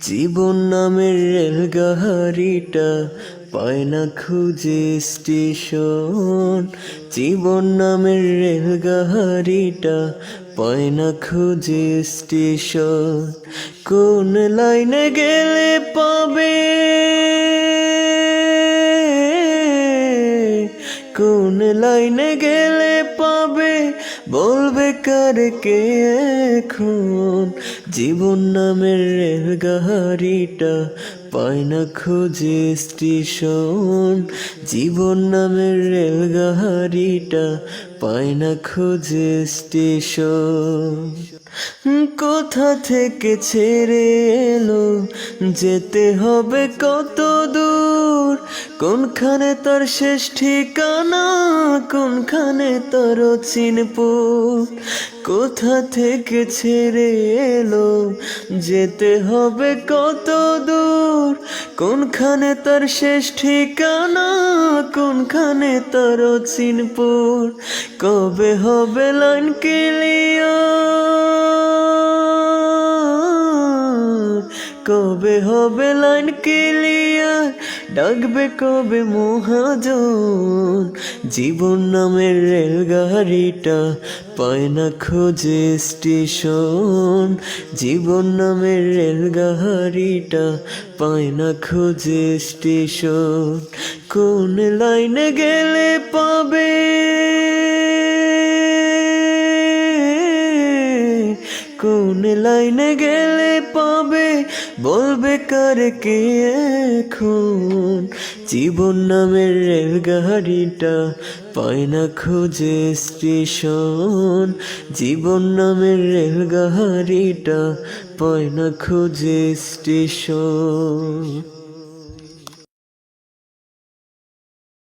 জীবন নামের রেলগাড়িটা পায় না খুঁজে স্টেশন। জীবন নামের রেলগাড়িটা পায় না খুঁজে স্টেশন। কোন লাইনে গেলে পাবে, কোন লাইনে গেলে পাবে, বলবে কার কে এখন। জীবন নামের রেলগাড়িটা পায় না খুঁজে স্টেশন। জীবন নামের রেলগাড়িটা পায় না খুঁজে স্টেশন। কোথা থেকে ছেড়ে এলো, যেতে হবে কত দূর, কোনখানে তার শেষ ঠিকানা, কোনখানে তার চিনপুর। কোথা থেকে ছেড়ে এলো, যেতে হবে কত দূর, কোনখানে তার শেষ ঠিকানা, কোনখানে তার চিনপুর। কবে হবে লাইন ক্লিয়ার, কবে হবে লাইন ক্লিয়ার, ডাকবে কবে মহাজন। জীবন নামের রেলগাড়িটা পায় না খোঁজে স্টেশন। জীবন নামের রেলগাড়িটা পায় না খোঁজে স্টেশন। কোন লাইনে গেলে পাবে, কোন লাইনে গেলে পাবে, বলবে কার কে এখন। জীবন নামের রেলগাড়িটা পায় না খুঁজে স্টেশন। জীবন নামের রেলগাড়িটা পায় না খুঁজে স্টেশন।